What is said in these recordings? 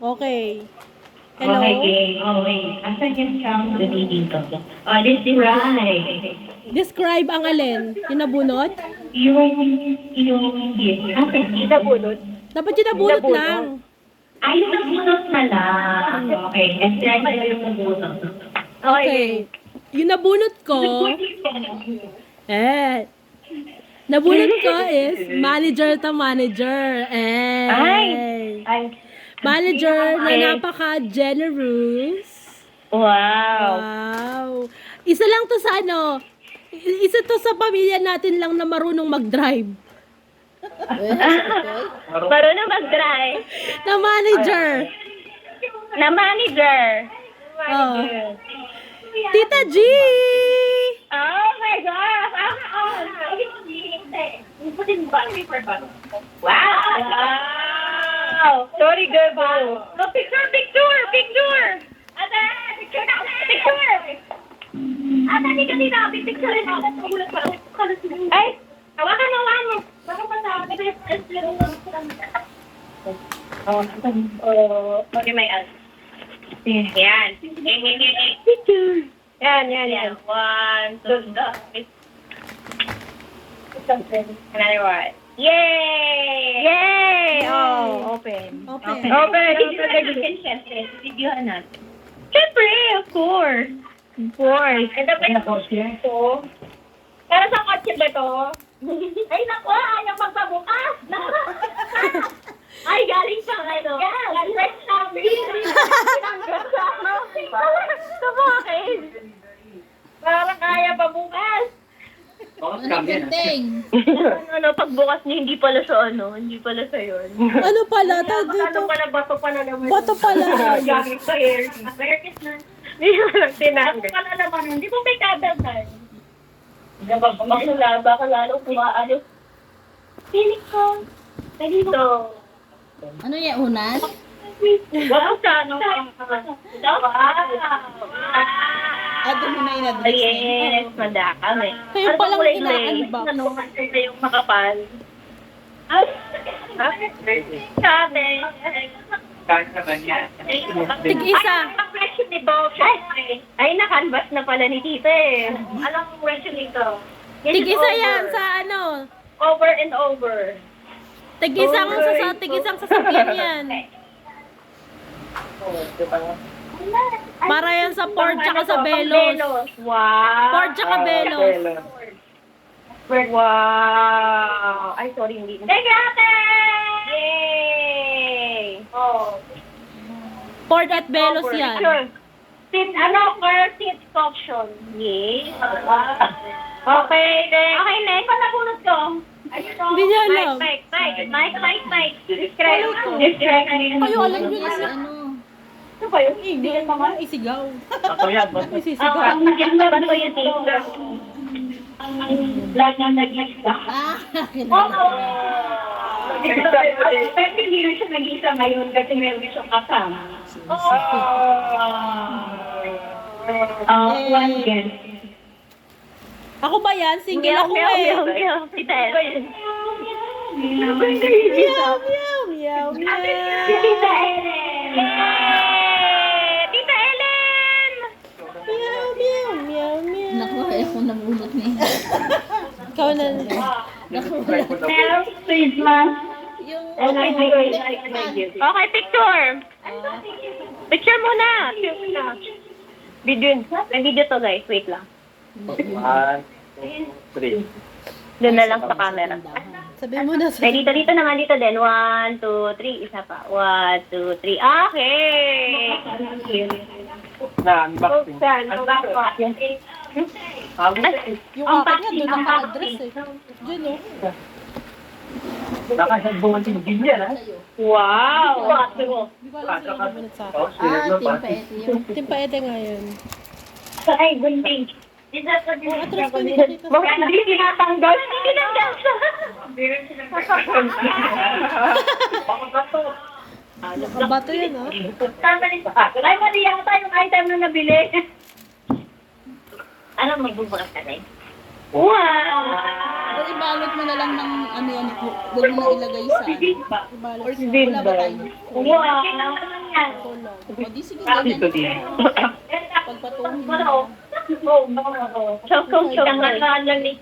Okay. Hello? Okay, okay. Asan yung sound na dito? Oh, this is right. Describe ang alin? Yung nabunot? Yung gift. Asan yung nabunot? Dapat yung nabunot lang. Ay, yung nabunot na lang. Okay, describe mo yung nabunot. Okay. Yung nabunot ko, nabunot ko is manager to manager. Ay. Manager na napaka-generous. Wow. Wow. Isa lang to sa ano, isa to sa pamilya natin lang na marunong mag-drive. Marunong mag-drive. Na manager. Na manager. Oh. Tita G! Oh my gosh! Wow! Sorry, girl. No, picture! Ate, picture na! Picture! Ate, hindi ka dito. Picture rin ako. Ay! Hawakan mo. Baka masabi na okay, may ad. Yan. Picture. Yan. 1, 2, 3. Another one. Yay! Oh, open. Open. Videohan natin. Siyempre, of course. Ito pa yung ito. Para sa kotse ba ito? Ay, naku, ayaw magpabukas. Ay, galing sa ano? Galing sa sa bakit? Para kaya pa bukas. Pagbukas niya, hindi pala sa yun. Ano pala? Tawag dito? Bato pala naman. Bato pala. Gamit sa hair. American na. Hindi mo lang tinanggap. Bato pala naman, hindi mo may kabaltan. Baka lalo pumaano. Piling ko. Dito. Ano yan, unan? Wow, sa ano? Doon mo na in-address Yes, madami. Kayo palang ina-unbox. Ano kasi yung makapal? Sabi. Tig-isa. Ang presyo ni Bob. Ay, na-canvas na pala ni Tita eh. Anong presyo nito? Tig-isa yan sa ano. Over and over. Tig-isang sasakyan yan. Para yan sa Ford tsaka sa Velos. Wow. Ford tsaka Velos. Wow. Ay, sorry, hindi. Thank you, ate! Yay! Oh. Ford at Velos yan. Seat, seat option. Yay. Okay, next. Okay, next. Panabunod ko. Hindi niya alam. Mike. Describe ko. Kayo alam nyo na siya. Ano? Ano ba yun? Hindi yan mga isigaw. Ako yan, boss. Isisigaw. Ang bato yun dito. Ang vlog na nag-isa. Oo! Pero hindi rin siya nag-isa ngayon kasi meron siyang kasama. Oo! One guest. Ako ba yan? Single ako eh. Tita Ellen. Meow, meow, meow, meow. Tita Ellen! Tita Ellen! Meow, meow, meow, meow. Naku, ako nabunot niya. Ikaw na. Merry Christmas! Yung... Okay, picture! Picture muna! Video. May video to guys, wait lang. 1, 2, 3. Doon na lang sa camera. Sabihin mo na sa... Ay, dito naman, dito din. 1, 2, 3. Isa pa. 1, 2, 3. Okay! Na-unboxing. Yung akin yan, doon naka-address eh. Diyan oh. Nakasagbuhan si Gin yan, ha? Wow! Hindi ko alam sino nabunot sa akin. Team Paete yung... Team Paete nga yun. Ay, gunting. Atras ko, hindi ko kita. Bakit hindi tinatanggal? Hindi tinanggal siya. Nakabato yun oh. Ay, mali yata yung item na nabili. Ano, magbubukas ka rin? Wow! Or ibalot mo na lang ng ano yan. Huwag mo na ilagay sa ano. Ibalot sa. Wala ba tayo? Wow! Tulog. O di sige, Dito ganyan. din. Pagpatuhin mo na. Chokong lang ni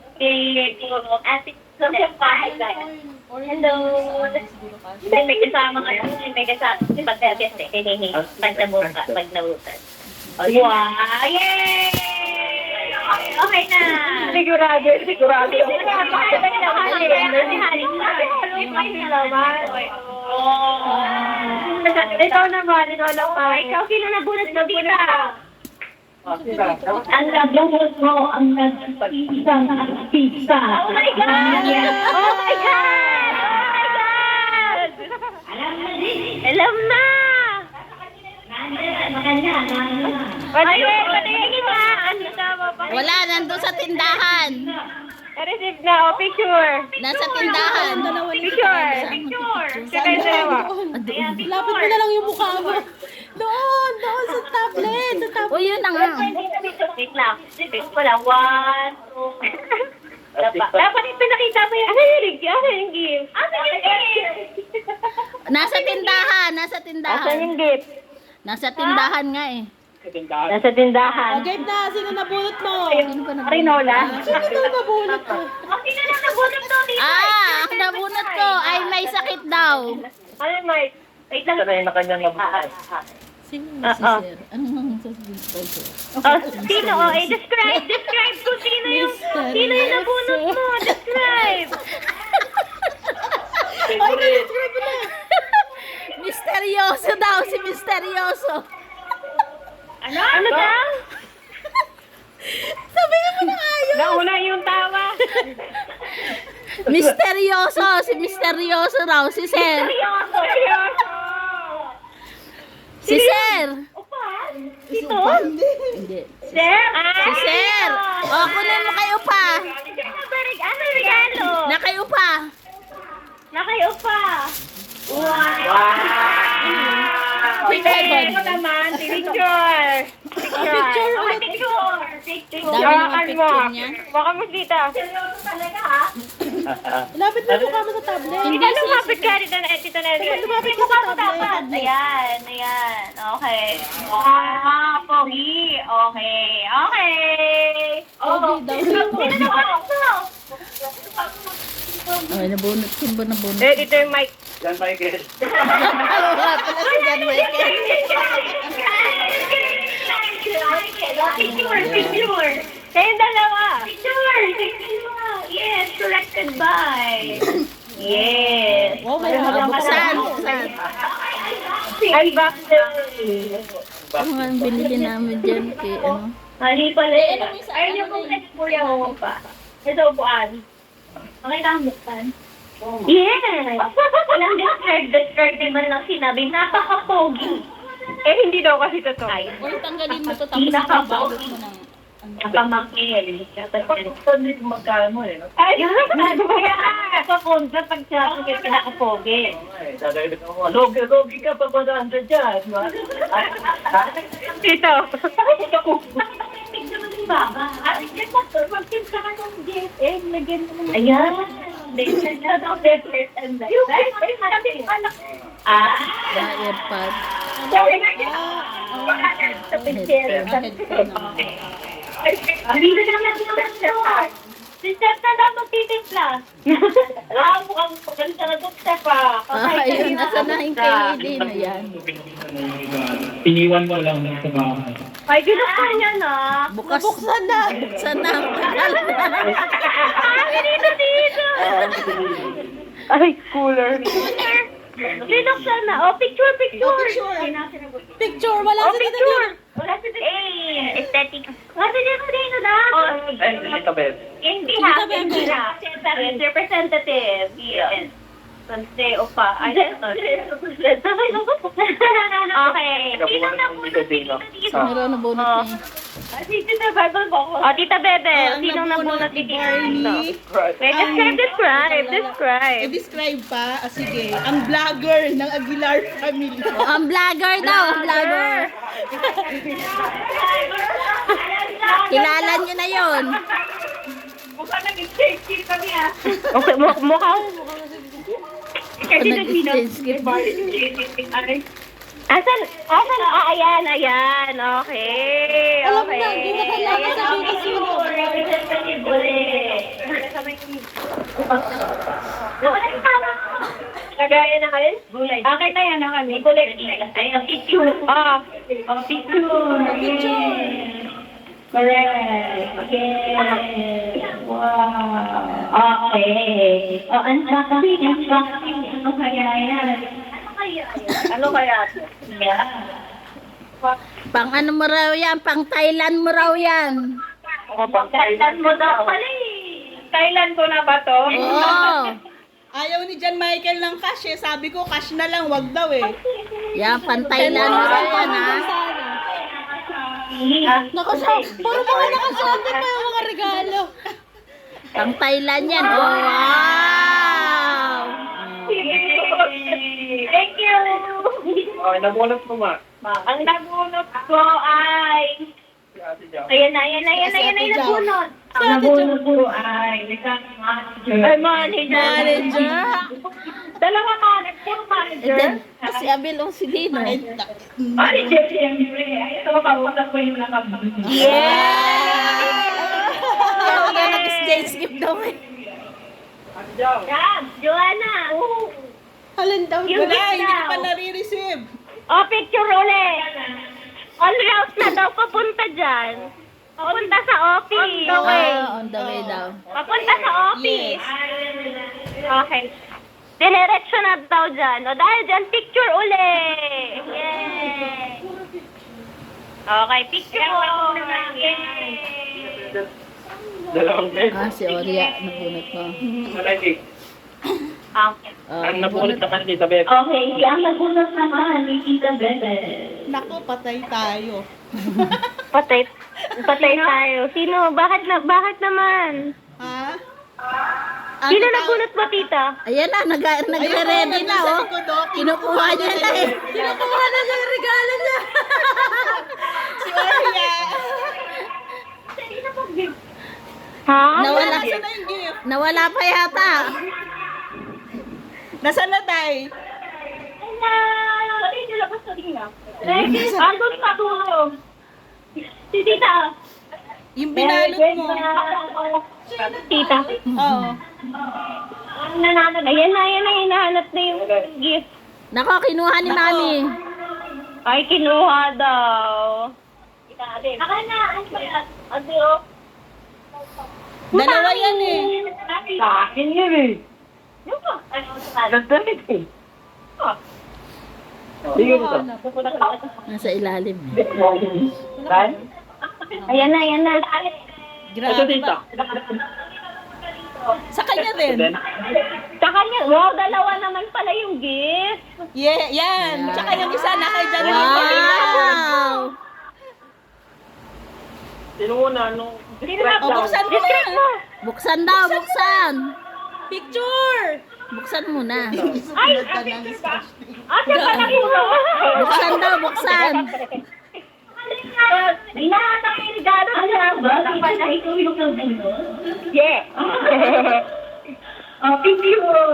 Ate Or Hello. siguro kasi. May kasama ka. May kasama. Pag-test eh. Pag nabutan. Wow! Yay! Okay na. Sigurado. Ito naman. Ikaw, sino nabunot mo dito? Ang nabunot mo, ang nagpisang pizza. Oh my God! Oh my God! Oh my God! Alam na! Patingin na! Ano tama pa? Wala, nandun sa tindahan. Receive na, oh, picture. Nasa tindahan. Picture. Sige, dalawa. Lapit mo na lang yung mukha mo. Doon sa tablet. Sa tablet. O yun na nga. Wait lang. Wala. 1, 2. Dapat pinakita mo yan. Ano yung gift? Ano yung gift? Nasa tindahan. Nasa Asan tindahan. yung gift? Nasa tindahan nga eh. Nasa tindahan. Okay na, sino nabunot mo? Sino pa nabunot? Rinola? Sino daw nabunot mo? Sino na nabunot to dito? Ang nabunot ko ay may sakit daw. Ano, Mike? Wait lang. Sanay na kanyang nabuhay. Sino si sir? Ano nang sasabihin ko sir? Sino? Describe ko sino yung nabunot mo. Describe. Misteryoso daw, si Misteryoso. Ano daw? Sabihin mo na ayos. Nauna yung tawa. Misteryoso, si Misteryoso raw, si Sir. Seryoso. Si Sir. Upan? Ito? Hindi. Sir? Si Sir. O, kunin mo kayo pa. Ano regalo? Nakayo pa. Nakayo pa. Wow. Picture. Ito naman. Picture. Picture. Picture. Dami naman picture niya. Baka mo dito. Seryoso talaga ha? Lapit mo yung mukha mo sa tablet. Hindi lumapit ka rin na dito na rin. Lumapit ka sa dapat. Ayan. Okay. Wow, pogi. Okay. Pogi daw. Sino na Ay, nabunot. Sino ba nabunot? dito yung mic. Yan, Michael. Wala pala si John Michael. Picture. Kayong dalawa. Picture. Yes, corrected by. Yes. Oh, may Buksan, buksan. Unboxing. Ano nga ang binili namin dyan kay ano? Mali pala yun. Ayaw niyo kung nagpurya ko pa. Ito, upuan. Okay lang, buksan. Yes! Walang describe naman lang sinabi. Napaka-pogi. Hindi daw kasi totoo. Or tanggalin mo to tapos Pinaka-pogi. ibalot mo ng Napamakil. Magkano eh. no? Ay, kaya papunta pag siya kaya pinaka-pogi. Dadagdag ako. Logi ka pa ba nandun dyan? Dito. Bakit ako? Ayan. earpad. Sister na lang magtitimpla. Mukhang pagkalita na doon, Steph. Ayun, nasa na yung KD na yan. Iniwan mo lang ng tumahan. Ay, binuksan niya na. Bukas. Buksan na. Buksan na. Ang tagal na. Dito. Ay, cooler. Binuksan na. Oh, picture. Picture, wala sa dito. Wala sa dito. Aesthetic. Wala sa dito na. Ay, ito, Beth. Hindi ha. Siyempre, representative. Yes. Sunday o pa. Ay, okay. Sino na muna dito? Meron na bonus niya. Tita Bible ko. Oh, Tita Bebe. ang Sino na muna nabunot ni dito? Barney. Describe. I-describe pa, sige, ang vlogger ng Aguilar family. O, ang vlogger daw. Ang vlogger. Kilala niyo na yun. Mukhang nag-exchange gift kami ah. Okay, mukhang. Kasi Nag-exchange gift. Asan? Ayan. Okay. Alam na, hindi na kailangan sabihin sino. Kagaya na kayo? Gulay. Okay na yan na kami. Gulay. Ayun, picture. Picture. Correct. Yes. Wow. Okay. Unboxing. Ano kaya yan? Ano kaya? Pang ano mo raw yan? Pang Thailand mo raw yan. Thailand mo daw. Thailand ko na ba to? Oo. Ayaw ni John Michael ng cash eh. Sabi ko, cash na lang, wag daw eh. Yan, pang Thailand mo raw yan, ha? Puro mga nakasabi pa yung mga regalo. Pang Thailand yan. Oh, wow! Thank you. Okay, nabunot mo ma. Ang nabunot ko ay... Ayan na, nabunot. Ang nabunot ko ay... Manager. Dalawa puro manager. Kasi Abel o si Dino. Manager siyempre. Ay, ito mapapunta ko yung nakabunot. Kaya nag-exchange gift daw eh. Yan, Joanna. Halin daw. Yung Wala, gift hindi ko daw. pa nare-receive. Picture ulit. On route na daw papunta dyan. Papunta sa office. On the way daw. Papunta sa office. Okay. Dinereksyo na daw dyan. O dahil dyan, picture uli. Yay! Okay, picture. Yay! Dalawang guys. Si Oria, nabunot ko. Malaki. Okay. Ang nabunot naman dito, Beth. Okay, ang nagunot naman ni Tita Bebe. Naku, patay tayo. Patay tayo. Sino? Bakit naman? Ha? Sino nagunot mo, tita? Ayan na, nagre-ready na, oh. Kinukuha niya na eh. Kinukuha na niya yung regalo niya. Si Oria. Ha? Nawala, Nasaan na yung gift? nawala pa yata. Nasaan na tayo? Andun sa dulo. Si tita. Yung binalot mo. Tita. Oo. Ayan na, hinahanap na yung gift. Nako, kinuha ni Mami. Ay, kinuha daw. Aka na, Adeo. Dalawa yan eh. Sa akin yun eh. Nagdamit eh. Sige mo to. Nasa ilalim. Saan? Ayan na. Ito Grabe dito. ba? Sa kanya din. Sa kanya, wow, dalawa naman pala yung gift. Yeah, yan. Tsaka yung isa na kay John Michael. Wow! Sino muna? Nung... O, buksan mo na. Buksan daw, buksan. Picture! Buksan muna. Ay, siya pala yung Buksan daw, buksan. Hinahanap yung regalo niya. Baka pala ito yung nabunod. Yeah. Picture.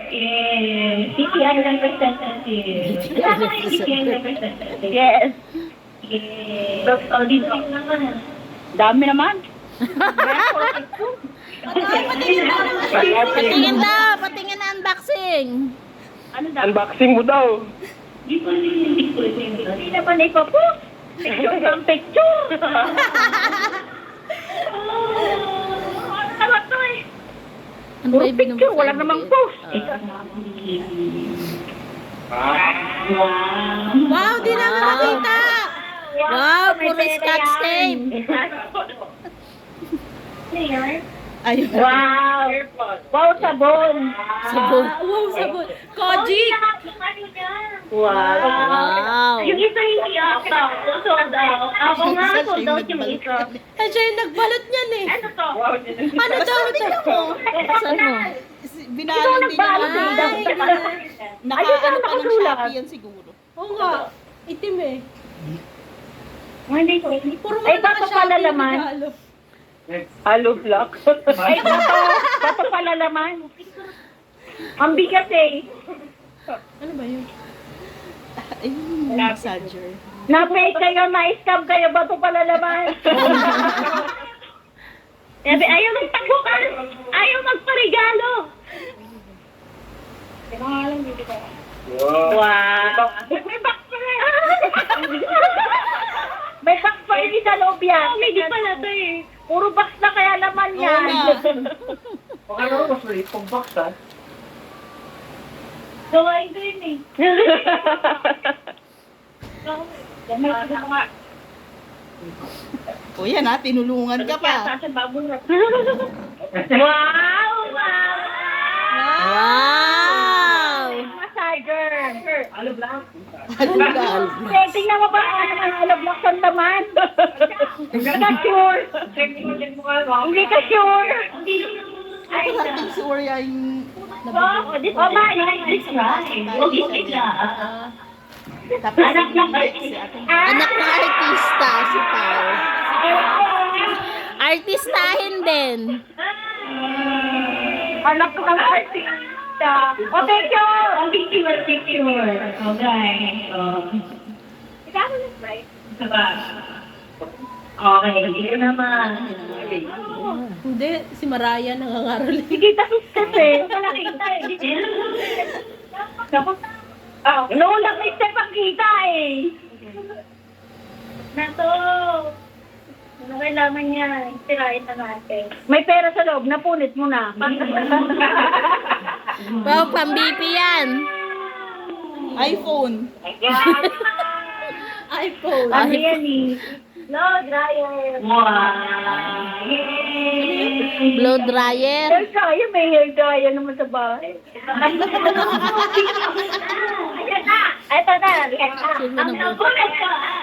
Yes. PTI representative. PTI representative. Yes. Yes. Dito naman. Dami naman. Patingin daw, patingin na unboxing. Unboxing mo daw. Hindi na pa na ipapost. Picture ng picture. Ano to eh? Ano ba yung Picture, wala namang post. Wow, di namin nakita. Wow, puro scotch tape. Ayun. Wow. Wow, sabon. Sabon. Wow, sabon. Kojic. Wow. Wow. Yung isa hindi ata. Sold out. Ako nga, sold out yung isa. Eh, siya yung nagbalot niyan eh. Ano to? Ano daw ito? Buksan mo. Binalot din nagbalot niya. eh. Naka-ano pa ng Shopee yan siguro. Oo nga. Itim eh. Hindi ko. Puro Ay, mga baka pala naka-Shopee naman. regalo. Hollow block. Ay, bato pala laman. Ang bigat eh. Ano ba yun? Ayun, massager. Na-fake kayo, na-scam kayo, bato pala laman. Sabi, ayaw magpagukan. Ayaw magparigalo. Wow. May backfire. May backfire sa loob yan. Hindi pala to eh. Puro box na kaya laman Oo yan. nga. Baka naman mas maliit pang box, ha? Gawain ko yun eh. O yan ha, tinulungan ka pa. Wow! Wow! Massager. Alam lang. Tingnan mo ba ang alablock sa laman? Hindi ka sure. Hindi ka sure. Parating si Orya yung tapos si Ate Anak ng artista, si Pao. Artistahin din. Anak ko ng artista. O, picture! Picture. Okay. Ikaw na, right? Okay, hindi naman. Hindi, si Maraya nangangaral. Sige, tapos kasi. Nakita eh. Noon lang may step ang kita eh. Nato. Ano kailangan niya? Tirahin na natin. May pera sa loob, napunit mo na. Wow, pang-BP yan. iPhone. iPhone. Ano yan eh? No, dryer. Wow. Blow dryer. Hair dryer, may hair dryer naman sa bahay. Ito na. Sino naman?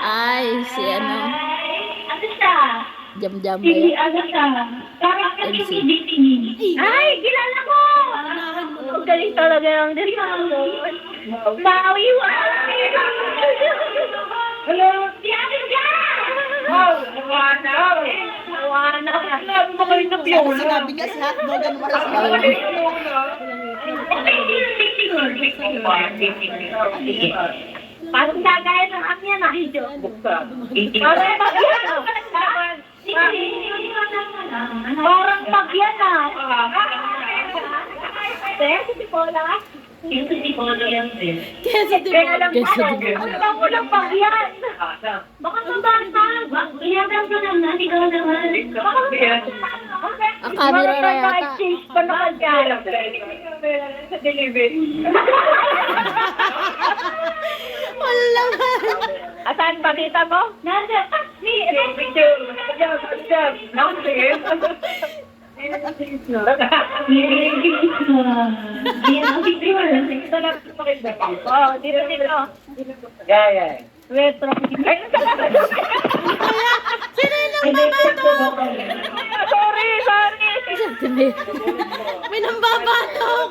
Ay, si ano, Ano siya? Jam-jam ba Hindi, yan? ano siya? Parang kasi MC. Ay, kilala ko! Ang galing talaga yung design. Maui, Hello? Si Ate Jan! Nawana. Sinabi mo kayo na Sinabi niya si hotdog and marshmallow. Parang gagaya ng kami yan, nakidyo. Parang pagyan ah. Kaya si Tipola? Kesa di Kaya ba? alam Kesa ko, di ba? ang bango ng pagyan. Baka mabasa. Iyagan ko lang, ikaw naman. Ang camera na yata. Change pa na pagyan. Sa delivery. Wala nga. Asan ba kita mo? Nasa. Oh, dito. Gaya. Retro. Sino yung nambabatok? Sorry. May nambabatok.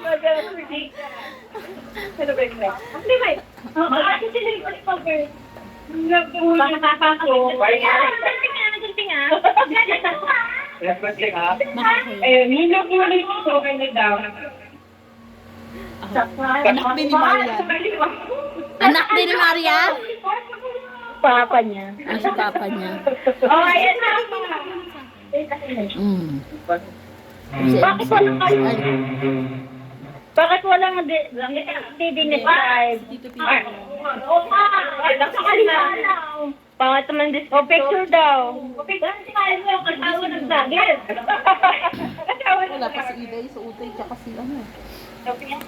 Ano ba yun? Hindi ba? Kasi sila yung cover. Baka nakako. Nagunting ah. Respect ha? Eh, hindi ko ulit ito kayo nagdaw. Anak din ni Marian. Anak din ni Marian? Papa niya. Ah, si papa niya. Oh, ayan na. Mm. Bakit wala Bakit wala nga di dinescribe? Oo nga. Pangat naman this. O, picture daw. Picture mo yung kasawa ng vlogger. Wala pa si Iday, sa Utay, tsaka si ano.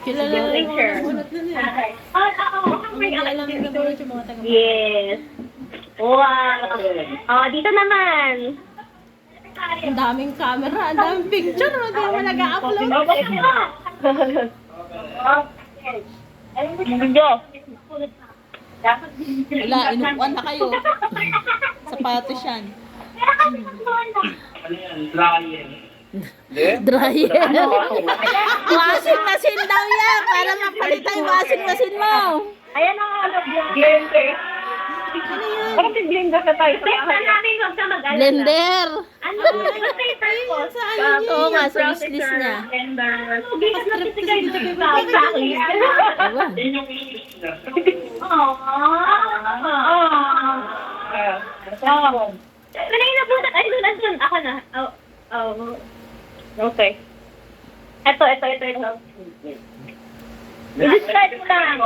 Kilala na yung Picture. mga bunot nun eh. Hindi alam yung bunot yung mga taga. Yes. Wow. Oh, dito naman. Ang daming camera, ang daming picture. Hindi mo nag-upload. Video. Wala, inupuan na kayo. Sapatos yan. Ano yan? Dryer. Dryer. Washing machine daw yan. Para mapalitan yung washing machine mo. Ayan ang ano, blender. Ano yan? Bakit blender ka tayo? Blender namin, huwag ka mag-alala. Blender. Ano? Ano sa yung purpose? Sa ano niya? Oo nga, sa Brown wishlist picture niya. and the... Bigas na kasi kayo sa checklist. Ewan. Yun yung wish na. Kanina po, ay, doon. Ako na. Okay. Ito. I-describe mo lang.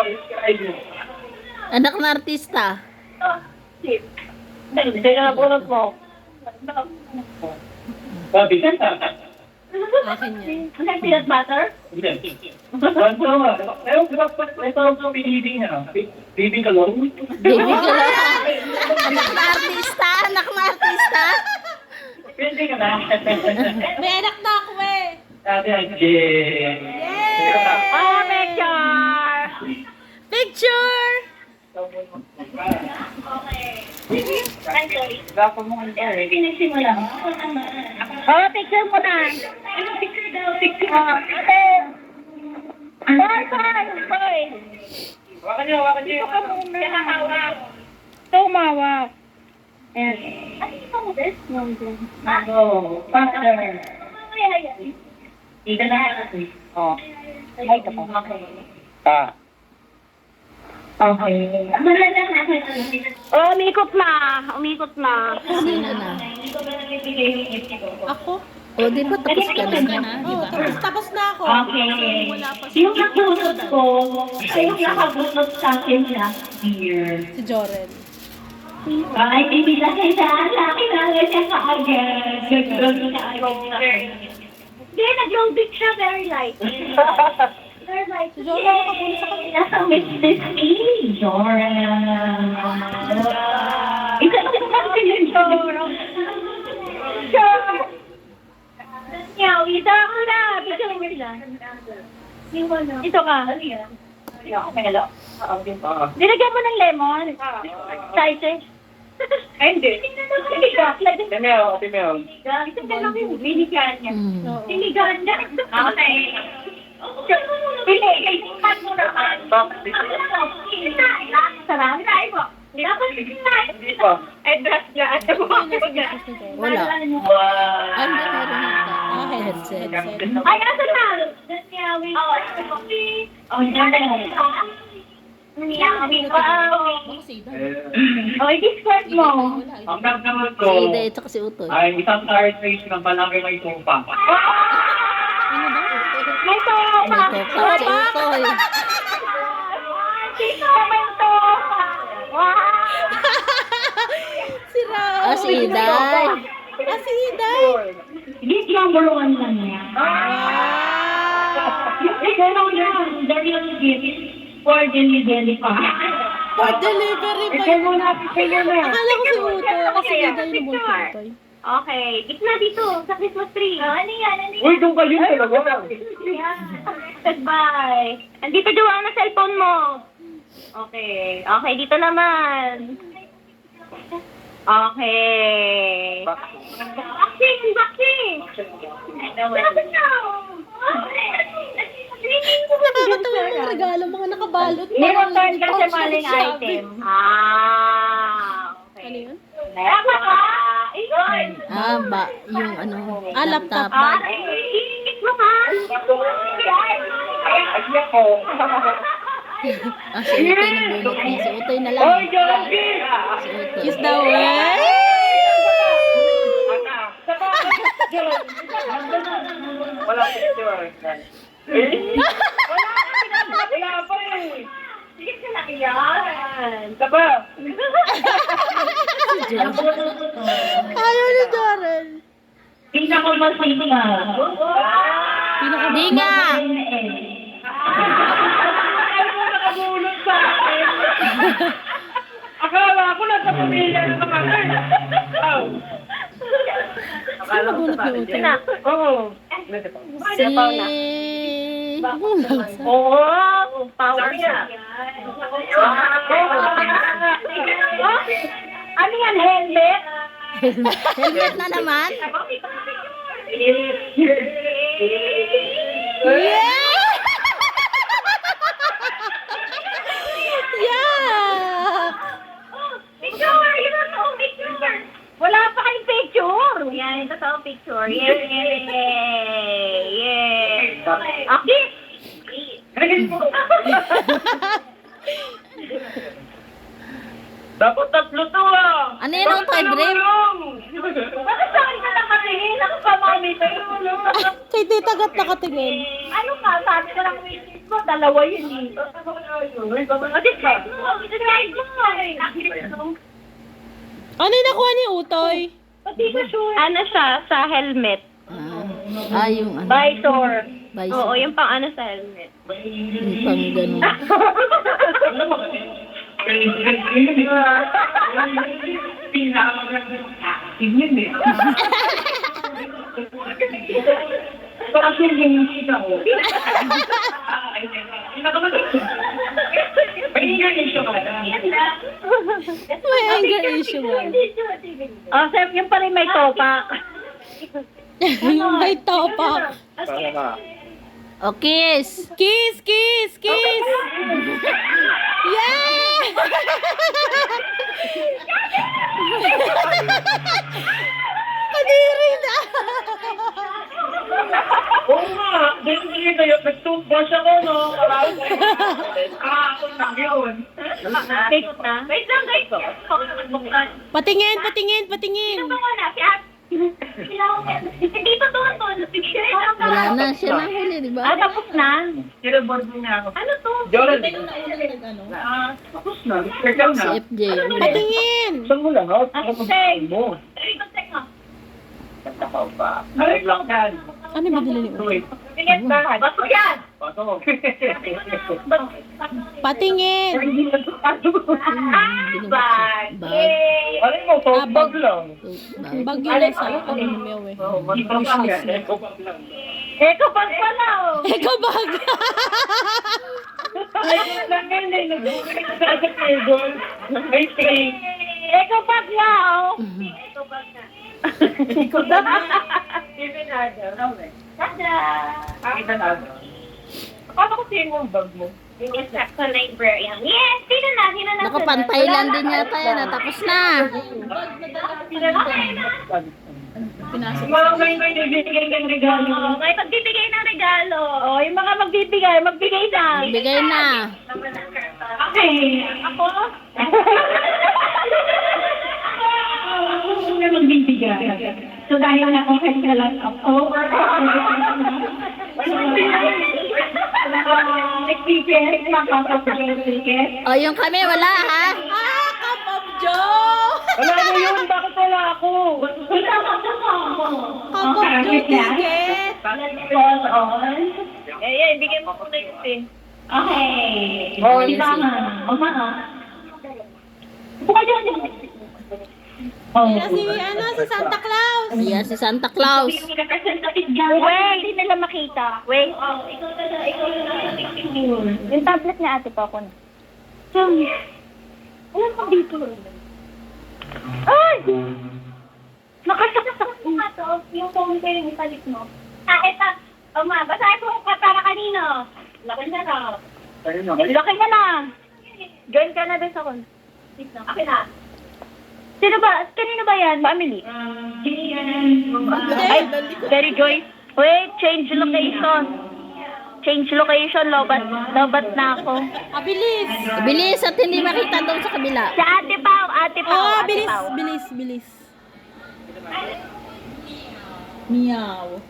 Anak na artista. Hindi ka napulot mo. Sabi. Akin yan. Ano yung peanut butter? Ito pinili niya. Baby ka lang. Baby ka lang. Anak na artista. Anak na artista. Pwede ka na. May anak na ako eh. Sabi ang Jay. Oh, picture! Picture! Dapat mo ang Jay. Pinagsimula. Oh, picture mo na. Ano picture daw? Picture. Ate. Hoy. Wakan niyo. Hawak. Tumawak. Ayan. Ano yung mo this? Oh, partner. Ay. Ida na. Oh. Ay, ka pa. Ah. Okay. Oh, umikot na. Sino na? Ako? O, di ba tapos ka na? Oo, tapos na ako. Okay. Yung nakabunot ko, yung nakabunot sa akin last year. Si Jorel. Ay, hindi na siya kilala siya kaagad. Nag-long siya agad. Hindi, nag-long dick siya, very light. Very light. Si Jorel nakabunot sa kanya. Nasa Mrs. E. Jorel. Isa na kasi yung Jorel. Yaw, ito ako na. Bigyan mo sila. Ito ka. Nilagyan mo ng lemon. Spices. Hindi. Timel. Ito ka lang yung binigyan niya. Hmm. Binigyan niya. Okay. Pili, cut mo na. Sarap. Kain mo. Dapat Hindi pa. ay, dress niya. Wala. Ano, meron yata. Ah, headset. Ay, asa na? Oh, i-describe mo. Ang naman ko Si Ida at saka si Utoy. ay isang tire face ng palagi may tumpa. May topa. Ano to? Pa si Utoy. Sino may topa? Wow! Si Rao. Ah, si Iday. Si Iday. Gift number 1 lang niya. Ikaw lang yan. The real gift for delivery pa. For delivery pa Ikaw yun. muna picture na. Akala ko si Uto. Kasi Iday yung muna si Utoy. Okay. Gitna dito, sa Christmas tree. Ano yan? Uy, doon kayo talaga. Goodbye. Andito daw ang cellphone mo. Okay. Okay, dito naman. Okay. Boxing! Nakakatawa yung mga regalo, mga nakabalot. Ni-return kasi maling item. Okay. Ano yun? Tama ka! Ikon! Ah, ba, yung ano, laptop. Ikit mo ka! Ay, ako. Ah, si Utoy na bunot niya. Si Utoy na lang. Hoy, Jollibee! Si Utoy. Kiss the way. Wala picture. Wala pa eh. Ikit ka lang yan! Saba. Ayaw ni Jorel. Pinakamasig na. Di nga! Ay mo nakabulot sa akin. Akala ko nasa pamilya na naman. Oh. Sino bunot ni Utoy? Oo. Si... Oo! Power siya. Ano yan, helmet? Helmet na naman? Yak! Picture! Yun ang picture! Wala pa kayong picture! Yan, ito sa picture. Yay! Yay! Okay! Dapat tatlo to ah! Ano yun ang tie break? Bakit sa akin ka nakatingin? Ako pa, mami. Kay tita gat nakatingin. Ano ka? Sabi ko lang misis mo, dalawa yun eh. Describe mo. Ano yung nakuha ni Utoy? Ano siya? Sa helmet. Yung ano. Visor. Visor. Oo, yung pang ano sa helmet. Yung pang ganun. Tingin eh. Parang yung kita ko. Pahingan yung siya ka. May anger issue mo. Oh, sir, yung pala may topak. Yung may topak. O, kiss! Kiss, kiss, kiss! Yeah! Kadiri na! Oo nga, ganyan kayo, nag-toothbrush ako, no? Kahapon lang yun. Wait lang, guys. Patingin, patingin, patingin. Sino ba wala? Si Ate. Dito doon to. Wala na, siya na huli, di ba? Tapos na. Sinabord mo niya ako. Ano to? Joran, Ano? tapos na. Ikaw Si na. FJ. Patingin! Saan mo lahat? Ah, Ano check. mo? Check mo. Nagtakaw pa. Ay, lang yan. Ano yung binili ni Utoy? Wait. Tingin ba? Baso yan. Pato. Patingin! Hindi na ito. Bag. Yay! Ano mo, tote bag lang. Bagyo na sa ano ni Mew eh. Oo, ikaw pa yan. Ikaw pa lang. Eko, pag pala oh. Ikaw bag! Ay, lang yan eh. Nag-uwi sa table. May tray. Eko, pag na oh. Eko, pag na. Eko, pag na. Tada! Kita na. Paano ko sino yung bag mo? Yung sa librarian. Yes! Sino na? Sino na? Nakapantay lang din yata yan. Tapos na. Okay na. Mga may bibigay ng regalo. Oh, may pagbibigay ng regalo. Oh, yung mga magbibigay na. Bigay na. Okay. Ako? Ako na magbibigay. So dahil na-okay ka lang ako. Nagbibigay, makakapagibigay. O, yung kami, wala ha? Kapab Joe! Wala mo yun, bakit wala ako? Kapab Joe ticket! Call on. Bigyan mo muna yun eh. Okay. Oh, Ayun Diba si- nga? Oma nga. Buka dyan. Yan si, ano, si Santa Claus! Ayan si Santa Claus. Wait, hindi nila makita. Wait. Ikaw na yung tablet niya ate pa ako na. Ano pa dito? Ay! Nakasaksak mo nga to. Yung phone ko yung ipalit mo. Ito. Oma, basahin mo ka para kanino. Laki na lang. Ayun na. Laki na lang. Join ka na din sa kon. Okay na. Sino ba? Kanino ba yan? Family? Ay, very Joy. Wait, change location. Change location, lobat na ako. Abilis! Bilis at hindi makita doon sa kabila. Si Ate Pao, Ate Pao, Oh, Ate bilis, Pao. bilis, bilis. Meow.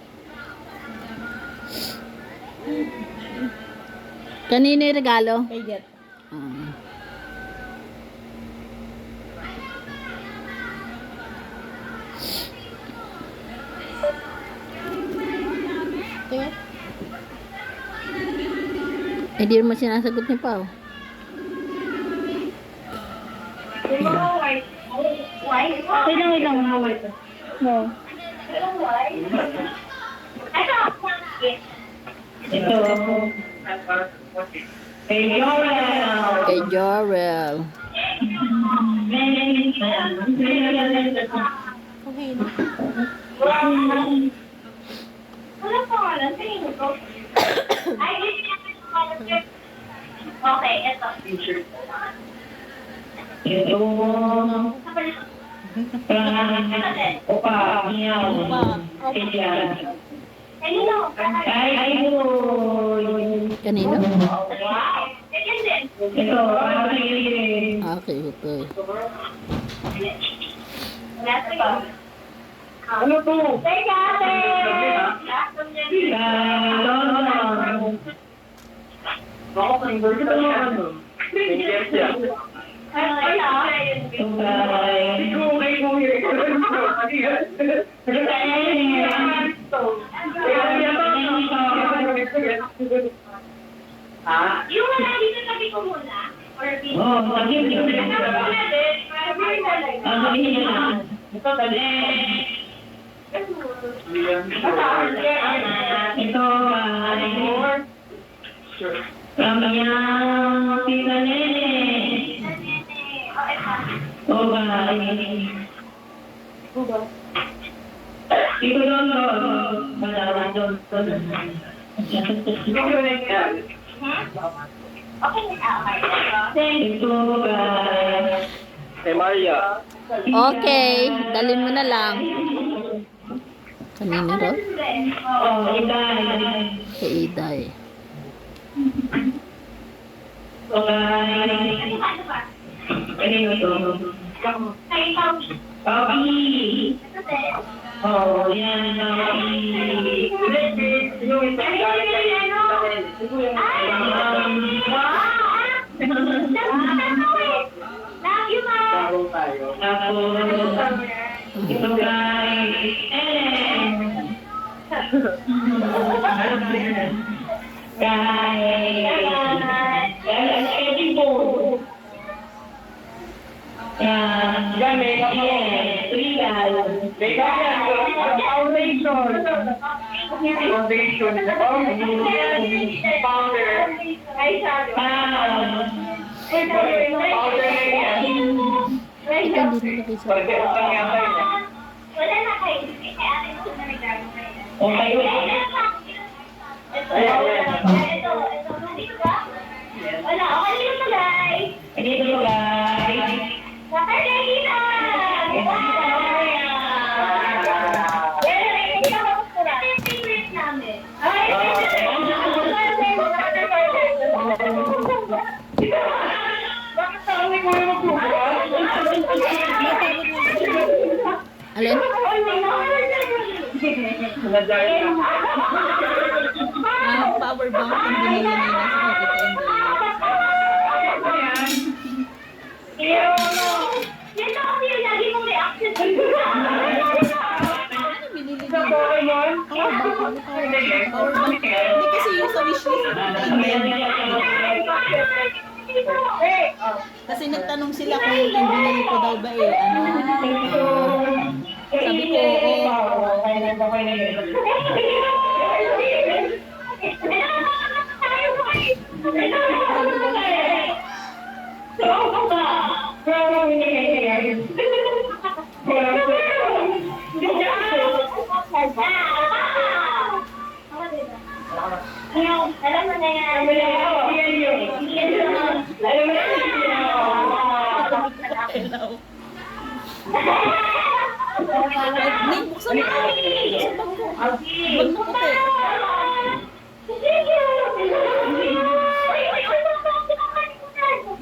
Kanino yung regalo? Kay Jet. Ah. Tingnan. Hindi naman sinasagot ni Pao. Kailangan lang mo. Kay Jorel. Okay na. Wala pa nga lang. Tingin ko. Ay, okay, eto. Opa, miyaw. Kaya. Kanino? Kanino? Ganyan din. Ito, Okay, okay. Last ko. ano to? Teka, last ko niya. Ako, pinagdurit ako ano. Pinagdurit siya. Ah? Yung wala dito sabi ko muna. Or dito. Oo, sabihin niyo. Ano ko muna din? Para Sabihin niyo na. Ito, dali. Ito ay Ramyang Pinanene. O ba? Ito doon doon. Malawan doon. Ito ba? Kay Maria. Okay, dalhin mo na lang. Kanino ro? Oh, Iday. Kay Iday. Okay. Kanino to? Papi. Oh, yan. Ito guys. Ito hindi nilagay sa... Wala na kayo. Kaya ate mo na nagagawa ngayon. Okay. Ito, dito ba? Wala, okay dito guys. Dito guys. Nakakita! Favorite namin. Bakit sabi ko yung magbubukas? Alin? Power bank ang binili nila sa Capita Yan lang kasi yung lagi mong reaction. Ano binili nila? Power bank. Hindi kasi yung sa wishlist. Kasi nagtanong sila kung yung binili ko daw ba eh. Ano? Sabi ko, Alam mo na yan. hello. Nick, buksan mo. Buksan bag ko. Bag na puti.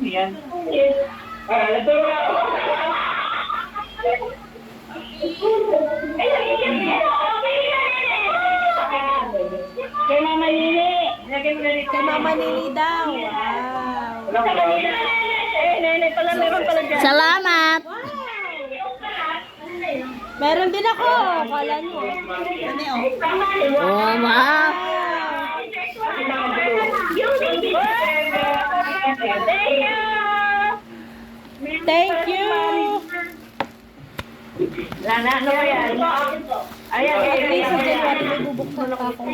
Yan. Ito na. Kay Mama Nini. Lagay mo na dito. Kay Mama Nini daw. Wow. Nene, pala meron pala dyan. Salamat! Meron din ako. Kala nyo. Ano yun? Oh, wow! Thank you. Lana, ano ba yan? Ayan, At least sa January may bubuksan pa akong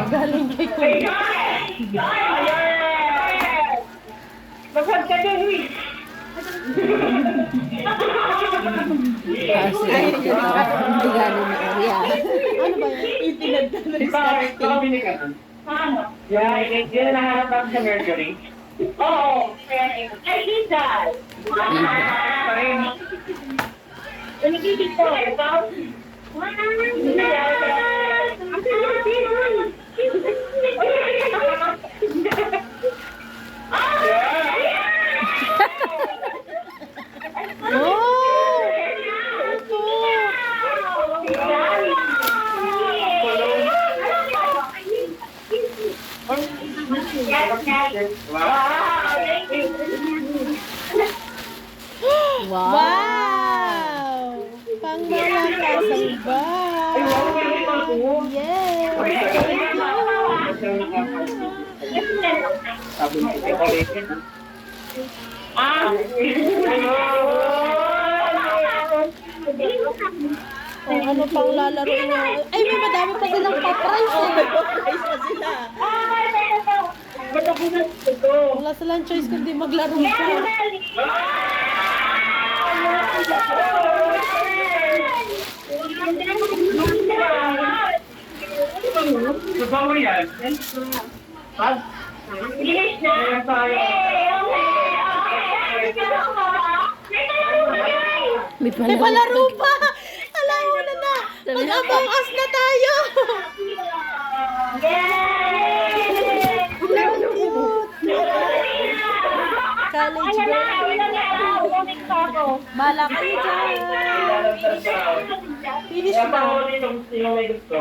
galing kay Kuya. Magwag ka dun, Luis. Kasi ito, hindi galing na area. Ano ba yan? Itinagdan na yung starting. Yeah, yun na nahanap sa Mercury. Oo. Ay, Lisa. Dito. Wow! Pang malakas ang bag! Yes! Sabi mo, decoration. O ano pang lalaroin niya? Ay, may madami pa silang pa-price eh. Ayos na sila. Wala silang choice kundi maglaro pa. Gusto mo yan? Ha? Ayan tayo. May palaro pa! Alam mo na! Mag-Among Us na tayo! College girl. Bala kayo dyan. Finish Kaya na. pa ulit sino may gusto.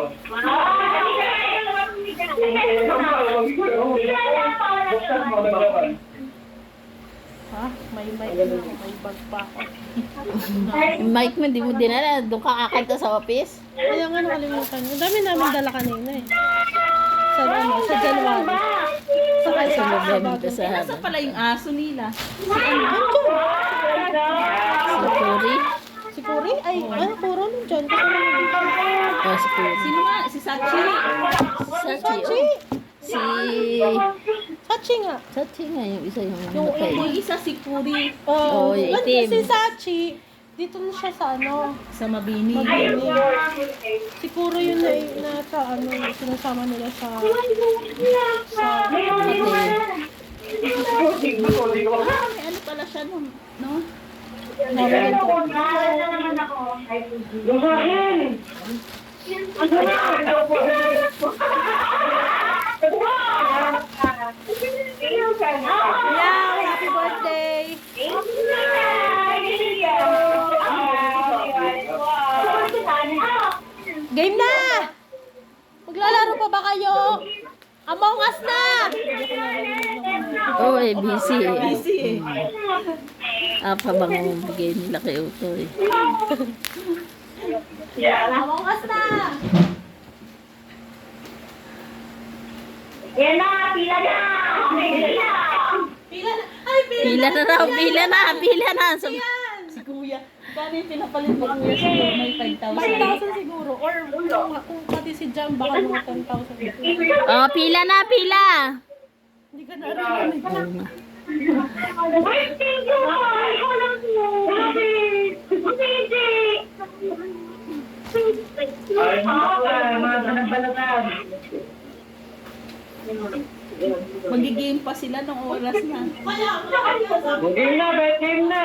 Buksan mo na ba? Ha? May mic na. May bag pa ako. Mike mo, di mo dinala. Doon ka kakanta sa office. Kaya nga nakalimutan. Ang dami namin dala kanina eh. Sa ano? Sa January. Saka sa November. Sa Nasa pala yung aso nila. si Puri. Si Puri? Ay, ano? Puro nun dyan. Kasi naman. Oh, si Puri. Sino nga? Si Sachi. Sachi. Sachi! Si... Sachi nga. Sachi nga yung isa yung Yung napay. Yung isa si Puri Oh, Oh, yung ano itim. si Sachi? Dito na siya sa ano? sa Mabini. Mabini. Siguro yun na sa ano, sinasama nila sa May ano pala siya nung, no? namin po. Yung sa akin! Yeah, happy birthday! Game na! Maglalaro pa ba kayo? Among Us na! Oh, eh, busy eh. Busy eh. Apa bang bigay nila kay Uto eh. Among Us na! Yan na, pila na! Pila na! Ay, Pila na raw, pila na, pila na. Si Kuya. Kano yung pinapalit mo Kuya? Siguro may 5,000. 5,000 siguro. Or kung pati si Jam, baka mga 10,000 siguro. Oh, pila na, pila. Hindi ka narinig. Ay, thank you! Ikaw lang po! Ay, mga balatan. Magigame pa sila ng oras na. Game na, bet game na.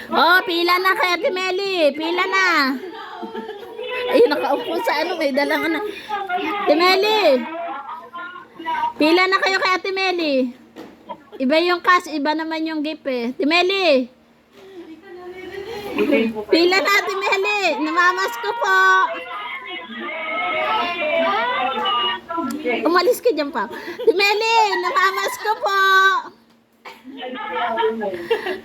Oh, pila na kay Ate Meli. Pila na. Ay, nakaupo sa ano, may dalang ano. Ate Meli. Pila na kayo kay Ate Meli. Iba yung cash, iba naman yung gift eh. Ate Meli. Pila na Ate Meli. Namamas ko po. Umalis ka dyan pa. Ate Meli, namamas ko po.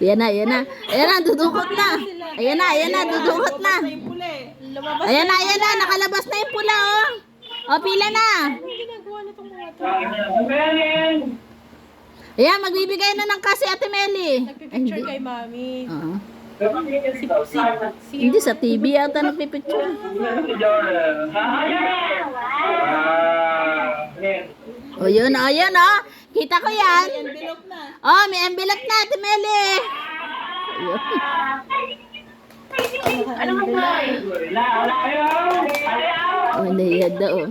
Yan na, yan na. Ayan na, dudukot na. Ayan na, dudukot na. Sa yung puli. Lumabas Ayan na, nakalabas na yung pula, oh. O, pila na. yung ginagawa na itong mga to. Ayan, magbibigay na ng kasi Ate Meli. Nagpipicture kay Mami. Oo. Si Hindi, sa TV yata nagpipicture. O, yun, o, yun, o. Kita ko yan. Envelope na. Oh, may envelope na, Ate Meli. Ayun. Oh, nahiya daw.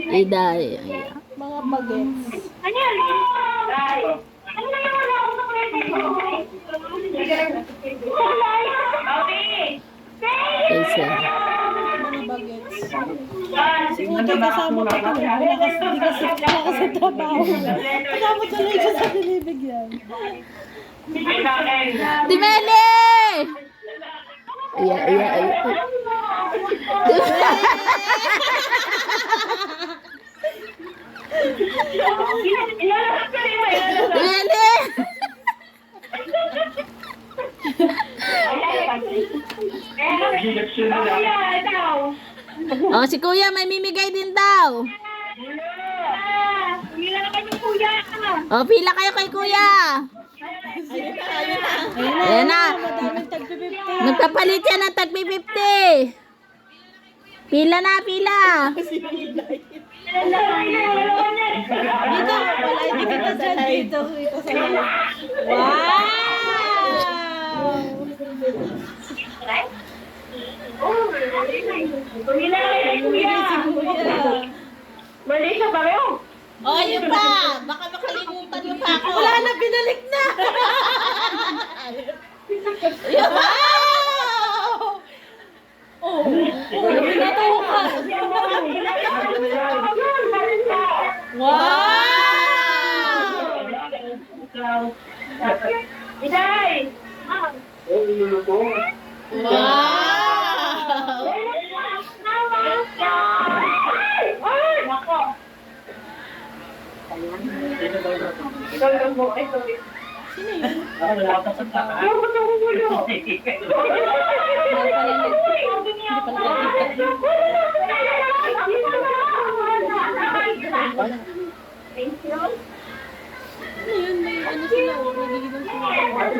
Iday. Mga bagets. Ano yan? Ano na yung wala akong nakuha? Isa. Mga bagets. Si Kuya kasama ko ito. Wala kasi sa trabaho. Kasama tuloy siya sa binibigyan. Timeli! Iya. Timeli! Oh, si Kuya may mimigay din daw. Oh, pila kayo kay Kuya. Ayan na. Madaming tagpi-50. Nagkapalit yan ng tagpi 50. Pila na, pila. Dito, wala hindi kita dyan dito. Ito sa mga. Wow! Mali siya pareho. Oh, yun pa. Baka makalimutan mo pa ako. Wala na, binalik na! Wow! Oh, binataw ka. Wow! Iday! Ano yun? May ano sila? Nagiginom sila.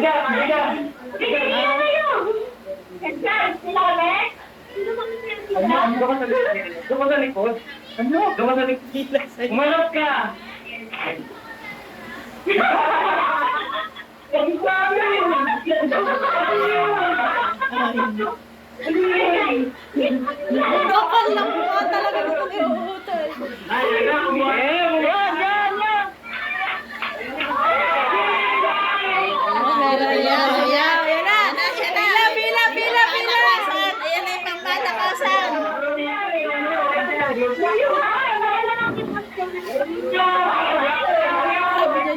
Umalap ka! Kapal lang mukha talaga nitong iuutay.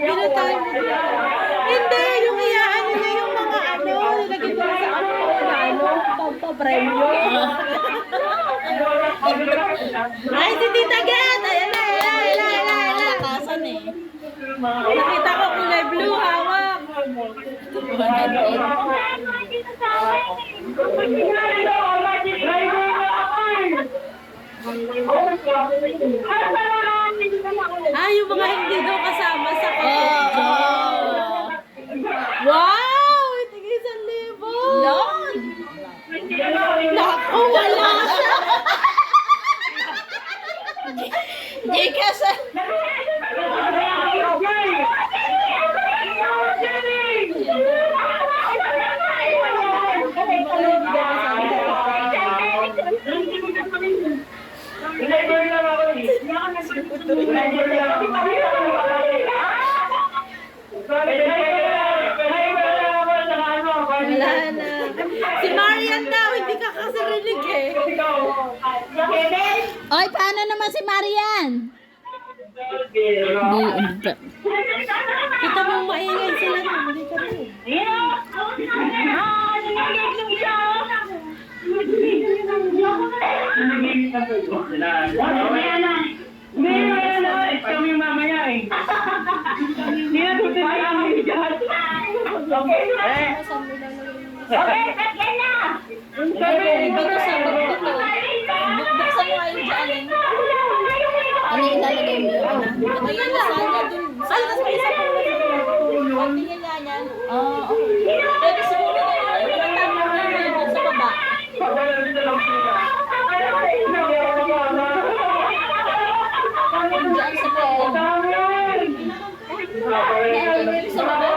Binatay mo nila. Hindi, yung iyaano niya yung mga ano, nilagay mo sa ano, pampapremyo. Ay, si Tita Gat! Ayan na. Kalakasan eh. Nakita ko kulay blue, hawak. Ah, yung mga hindi daw kasama sa Wow! Tingin 1,000! Yun. Naku, wala siya! Di ka sa... Wala na. Si Marian daw, hindi ka kasi rinig eh. Oy, paano naman si Marian? Di, Kita mo maingay sila nun, hindi ka rin. Kami mamaya eh. Hindi na tutuloy kami dyan. Okay, yan na! Bato sa bato. buksan mo ayun dyan. Ano yung ilalagay mo yun? Ayan na, sana dun. Sana sa isa pa. Tingin nga yan. Okay. Pwede siguro na yun. Tama mo yun sa baba. Diyan sa baba. Yan, sa baba.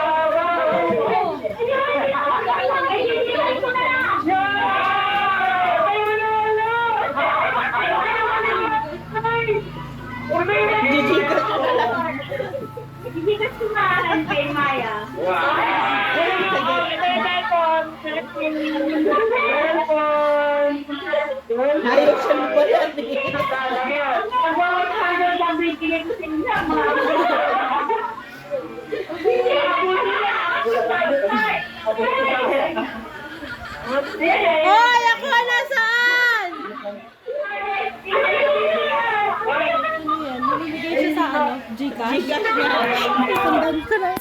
ibibigay ko sa inyo. Hoy, ako nasaan? Ano yan? Namimigay siya sa ano? Gcash? Gcash niya. Sundan ko na.